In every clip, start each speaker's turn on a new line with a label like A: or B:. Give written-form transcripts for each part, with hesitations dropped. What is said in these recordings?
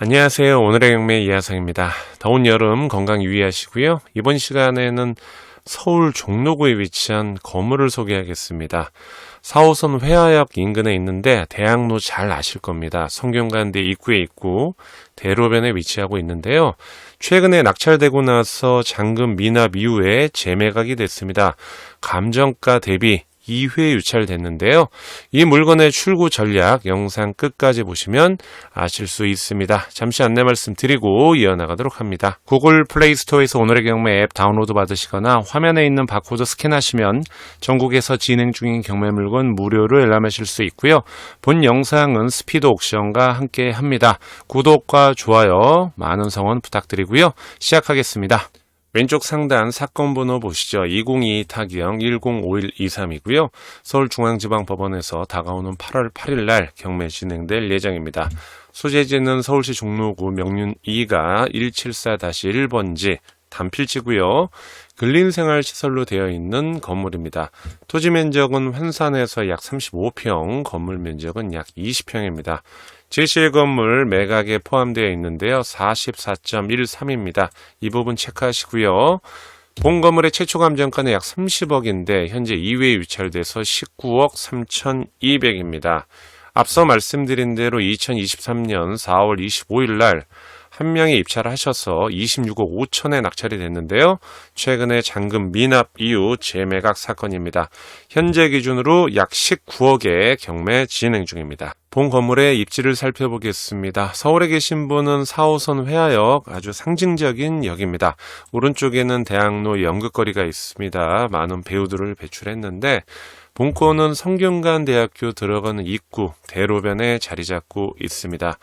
A: 안녕하세요. 오늘의 경매 이하성입니다. 더운 여름 건강 유의하시고요. 이번 시간에는 서울 종로구에 위치한 건물을 소개하겠습니다. 4호선 회화역 인근에 있는데 대학로 잘 아실 겁니다. 성균관대 입구에 있고 대로변에 위치하고 있는데요. 최근에 낙찰되고 나서 잔금 미납 이후에 재매각이 됐습니다. 감정가 대비 2회 유찰됐는데요. 이 물건의 출고 전략 영상 끝까지 보시면 아실 수 있습니다. 잠시 안내 말씀드리고 이어나가도록 합니다. 구글 플레이 스토어에서 오늘의 경매 앱 다운로드 받으시거나 화면에 있는 바코드 스캔하시면 전국에서 진행 중인 경매 물건 무료로 열람하실 수 있고요. 본 영상은 스피드 옥션과 함께 합니다. 구독과 좋아요 많은 성원 부탁드리고요. 시작하겠습니다. 왼쪽 상단 사건 번호 보시죠. 2022-105123이고요. 서울중앙지방법원에서 다가오는 8월 8일 날 경매 진행될 예정입니다. 소재지는 서울시 종로구 명륜 2가 174-1번지 단필지고요. 근린생활시설로 되어 있는 건물입니다. 토지 면적은 환산해서 약 35평, 건물 면적은 약 20평입니다. 제시의 건물 매각에 포함되어 있는데요. 44.13입니다. 이 부분 체크하시고요. 본 건물의 최초 감정가는 약 30억인데 현재 2회에 유찰돼서 19억 3,200입니다. 앞서 말씀드린 대로 2023년 4월 25일 날 한 명이 입찰을 하셔서 26억 5천에 낙찰이 됐는데요. 최근에 잔금 미납 이후 재매각 사건입니다. 현재 기준으로 약 19억의 경매 진행 중입니다. 본 건물의 입지를 살펴보겠습니다. 서울에 계신 분은 4호선 회화역 아주 상징적인 역입니다. 오른쪽에는 대학로 연극거리가 있습니다. 많은 배우들을 배출했는데 본권은 성균관대학교 들어가는 입구 대로변에 자리 잡고 있습니다.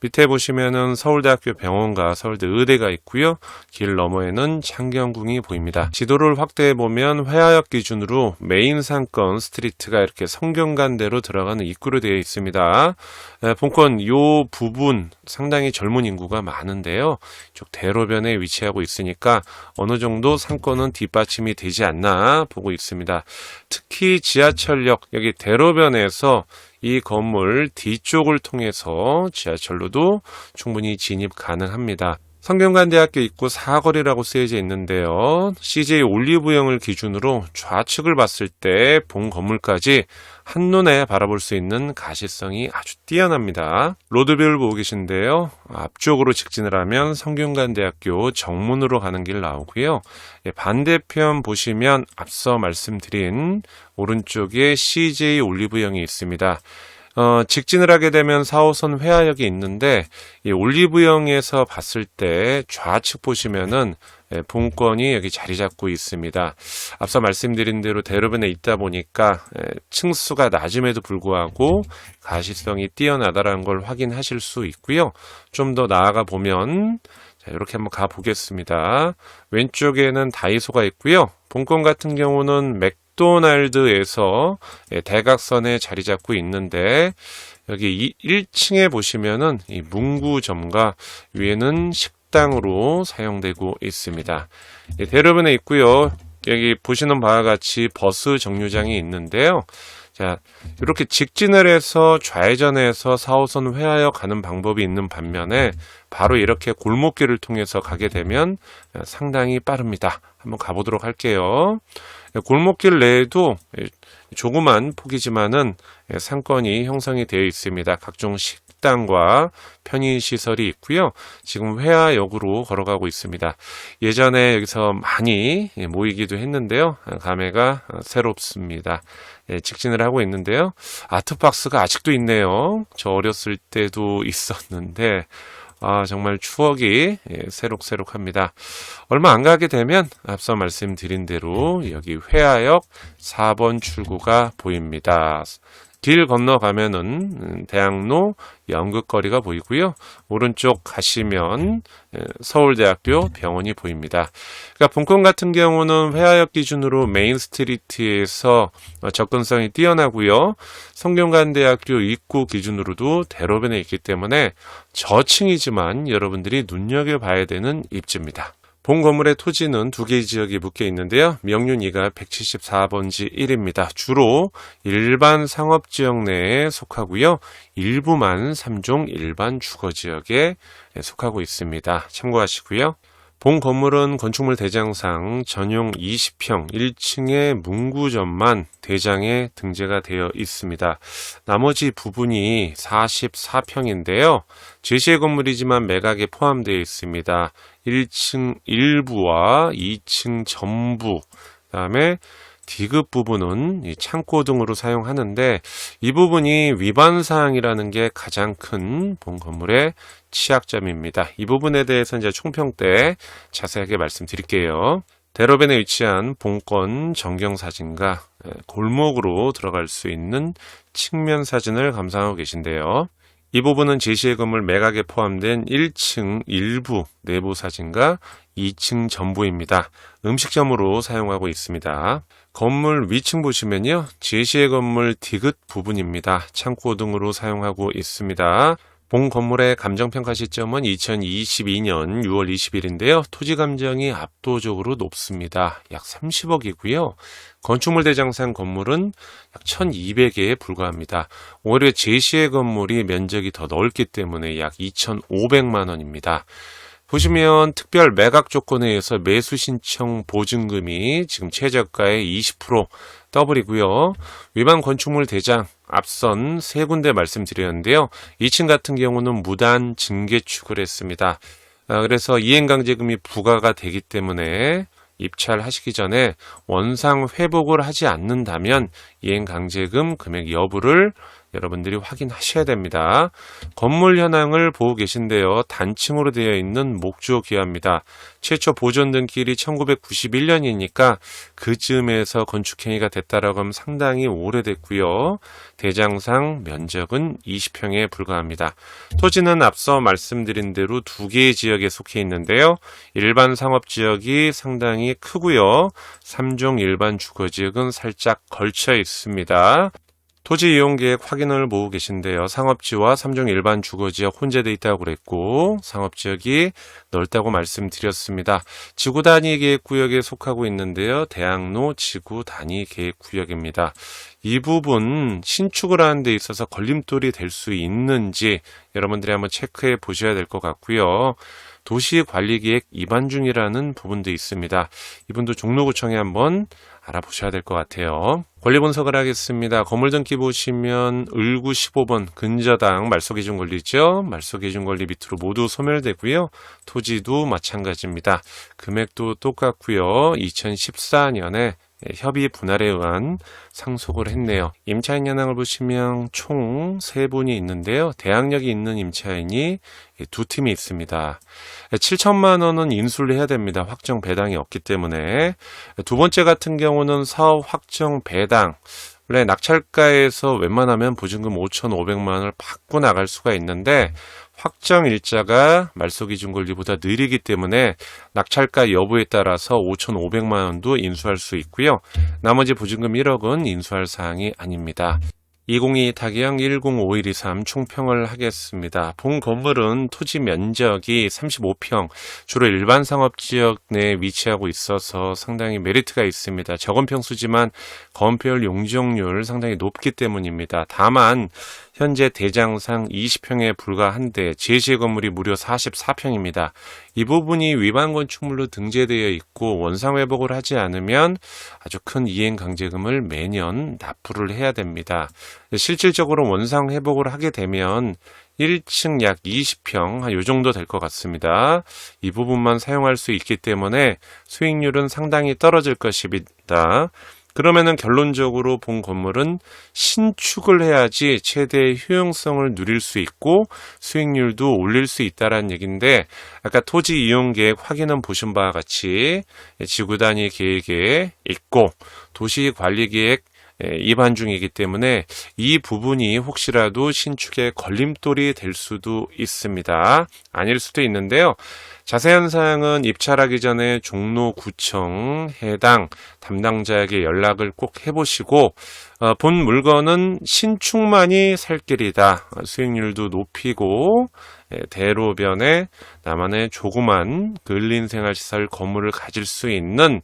A: 밑에 보시면은 서울대학교 병원과 서울대 의대가 있고요. 길 너머에는 창경궁이 보입니다. 지도를 확대해 보면 회화역 기준으로 메인 상권 스트리트가 이렇게 성균관대로 들어가는 입구로 되어 있습니다. 본권 요 부분 상당히 젊은 인구가 많은데요. 이쪽 대로변에 위치하고 있으니까 어느 정도 상권은 뒷받침이 되지 않나 보고 있습니다. 특히 지하철역 여기 대로변에서 이 건물 뒤쪽을 통해서 지하철로도 충분히 진입 가능합니다. 성균관대학교 입구 사거리라고 쓰여져 있는데요. CJ 올리브영을 기준으로 좌측을 봤을 때 본 건물까지 한눈에 바라볼 수 있는 가시성이 아주 뛰어납니다. 로드뷰를 보고 계신데요. 앞쪽으로 직진을 하면 성균관대학교 정문으로 가는 길 나오고요. 반대편 보시면 앞서 말씀드린 오른쪽에 CJ 올리브영이 있습니다. 직진을 하게 되면 4호선 회화역이 있는데 이 올리브영에서 봤을 때 좌측 보시면은 본권이 여기 자리 잡고 있습니다. 앞서 말씀드린 대로 대로변에 있다 보니까 층수가 낮음에도 불구하고 가시성이 뛰어나다라는 걸 확인하실 수 있고요. 좀 더 나아가 보면 자, 이렇게 한번 가 보겠습니다. 왼쪽에는 다이소가 있고요. 본권 같은 경우는 맥도날드에서 대각선에 자리 잡고 있는데 여기 1층에 보시면은 이 문구점과 위에는 식당으로 사용되고 있습니다. 대로변에 있고요. 여기 보시는 바와 같이 버스 정류장이 있는데요. 자, 이렇게 직진을 해서 좌회전해서 4호선 회화역 가는 방법이 있는 반면에 바로 이렇게 골목길을 통해서 가게 되면 상당히 빠릅니다. 한번 가보도록 할게요. 골목길 내에도 조그만 폭이지만은 상권이 형성이 되어 있습니다. 각종 식당과 편의시설이 있고요. 지금 회화역으로 걸어가고 있습니다. 예전에 여기서 많이 모이기도 했는데요. 감회가 새롭습니다. 직진을 하고 있는데요. 아트박스가 아직도 있네요. 저 어렸을 때도 있었는데 정말 추억이 새록새록합니다. 얼마 안 가게 되면 앞서 말씀드린 대로 여기 회화역 4번 출구가 보입니다. 길 건너가면은 대학로 연극거리가 보이고요. 오른쪽 가시면 서울대학교 병원이 보입니다. 그러니까 본권 같은 경우는 회화역 기준으로 메인 스트리트에서 접근성이 뛰어나고요. 성균관대학교 입구 기준으로도 대로변에 있기 때문에 저층이지만 여러분들이 눈여겨봐야 되는 입지입니다. 본 건물의 토지는 두 개의 지역이 묶여 있는데요. 명륜 2가 174번지 1입니다. 주로 일반 상업지역 내에 속하고요. 일부만 3종 일반 주거지역에 속하고 있습니다. 참고하시고요. 본 건물은 건축물 대장상 전용 20평 1층의 문구점만 대장에 등재가 되어 있습니다. 나머지 부분이 44평인데요. 제시의 건물이지만 매각에 포함되어 있습니다. 1층 일부와 2층 전부, 그다음에 D급 부분은 창고 등으로 사용하는데 이 부분이 위반 사항이라는 게 가장 큰 본 건물의 취약점입니다. 이 부분에 대해서 이제 총평 때 자세하게 말씀드릴게요. 대로변에 위치한 본건 전경 사진과 골목으로 들어갈 수 있는 측면 사진을 감상하고 계신데요. 이 부분은 제시의 건물 매각에 포함된 1층 일부 내부 사진과 2층 전부입니다. 음식점으로 사용하고 있습니다. 건물 위층 보시면요. 제시의 건물 D급 부분입니다. 창고 등으로 사용하고 있습니다. 본 건물의 감정평가 시점은 2022년 6월 20일인데요. 토지 감정이 압도적으로 높습니다. 약 30억이고요. 건축물 대장상 건물은 약 1200개에 불과합니다. 오히려 제시의 건물이 면적이 더 넓기 때문에 약 2500만 원입니다. 보시면 특별 매각 조건에 의해서 매수 신청 보증금이 지금 최저가의 20% 더블이고요. 위반 건축물 대장 앞선 세 군데 말씀드렸는데요. 2층 같은 경우는 무단 증개축을 했습니다. 그래서 이행강제금이 부과가 되기 때문에 입찰하시기 전에 원상 회복을 하지 않는다면 이행강제금 금액 여부를 여러분들이 확인하셔야 됩니다. 건물 현황을 보고 계신데요. 단층으로 되어 있는 목조 기와입니다. 최초 보존 등길이 1991년이니까 그쯤에서 건축행위가 됐다라고 하면 상당히 오래됐고요. 대장상 면적은 20평에 불과합니다. 토지는 앞서 말씀드린 대로 두 개의 지역에 속해 있는데요. 일반 상업지역이 상당히 크고요. 3종 일반 주거지역은 살짝 걸쳐 있습니다. 토지 이용 계획 확인을 보고 계신데요. 상업지와 3종 일반 주거지역 혼재되어 있다고 그랬고 상업지역이 넓다고 말씀드렸습니다. 지구 단위 계획구역에 속하고 있는데요. 대학로 지구 단위 계획구역입니다. 이 부분 신축을 하는 데 있어서 걸림돌이 될 수 있는지 여러분들이 한번 체크해 보셔야 될 것 같고요. 도시관리계획 위반 중이라는 부분도 있습니다. 이분도 종로구청에 한번 알아보셔야 될 것 같아요. 권리 분석을 하겠습니다. 건물 등기 보시면 을구 15번 근저당 말소기준 권리죠. 말소기준 권리 밑으로 모두 소멸되고요. 토지도 마찬가지입니다. 금액도 똑같고요. 2014년에 협의 분할에 의한 상속을 했네요. 임차인 현황을 보시면 총 3분이 있는데요. 대항력이 있는 임차인이 두 팀이 있습니다. 7천만 원은 인수를 해야 됩니다. 확정 배당이 없기 때문에. 두 번째 같은 경우는 사업 확정 배당. 원래 낙찰가에서 웬만하면 보증금 5,500만 원을 받고 나갈 수가 있는데 확정 일자가 말소기준 권리보다 느리기 때문에 낙찰가 여부에 따라서 5,500만 원도 인수할 수 있고요. 나머지 보증금 1억은 인수할 사항이 아닙니다. 202 타기형 105123 총평을 하겠습니다. 본 건물은 토지 면적이 35평, 주로 일반 상업지역 내에 위치하고 있어서 상당히 메리트가 있습니다. 적은 평수지만 건폐율 용적률 상당히 높기 때문입니다. 다만 현재 대장상 20평에 불과한데 제시의 건물이 무려 44평입니다. 이 부분이 위반 건축물로 등재되어 있고 원상회복을 하지 않으면 아주 큰 이행강제금을 매년 납부를 해야 됩니다. 실질적으로 원상회복을 하게 되면 1층 약 20평 한 요 정도 될 것 같습니다. 이 부분만 사용할 수 있기 때문에 수익률은 상당히 떨어질 것입니다. 그러면은 결론적으로 본 건물은 신축을 해야지 최대의 효용성을 누릴 수 있고 수익률도 올릴 수 있다는 얘기인데 아까 토지 이용 계획 확인은 보신 바와 같이 지구 단위 계획에 있고 도시 관리 계획 입안 중이기 때문에 이 부분이 혹시라도 신축의 걸림돌이 될 수도 있습니다. 아닐 수도 있는데요. 자세한 사항은 입찰하기 전에 종로구청 해당 담당자에게 연락을 꼭 해보시고 본 물건은 신축만이 살 길이다. 수익률도 높이고 대로변에 나만의 조그만 근린생활시설 건물을 가질 수 있는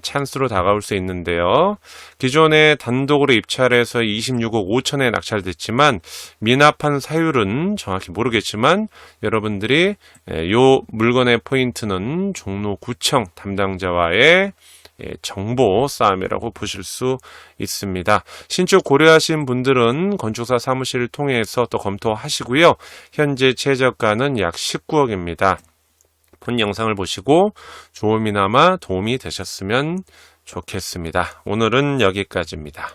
A: 찬스로 다가올 수 있는데요. 기존에 단독으로 입찰해서 26억 5천에 낙찰됐지만 미납한 사율은 정확히 모르겠지만 여러분들이 요 물건의 포인트는 종로구청 담당자와의 정보 싸움이라고 보실 수 있습니다. 신축 고려하신 분들은 건축사 사무실을 통해서 또 검토하시고요. 현재 최저가는 약 19억입니다. 본 영상을 보시고 조금이나마 도움이 되셨으면 좋겠습니다. 오늘은 여기까지입니다.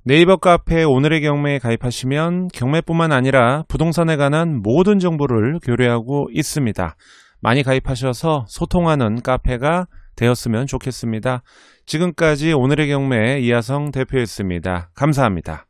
B: 네이버 카페 오늘의 경매에 가입하시면 경매뿐만 아니라 부동산에 관한 모든 정보를 교류하고 있습니다. 많이 가입하셔서 소통하는 카페가 되었으면 좋겠습니다. 지금까지 오늘의 경매 이하성 대표였습니다. 감사합니다.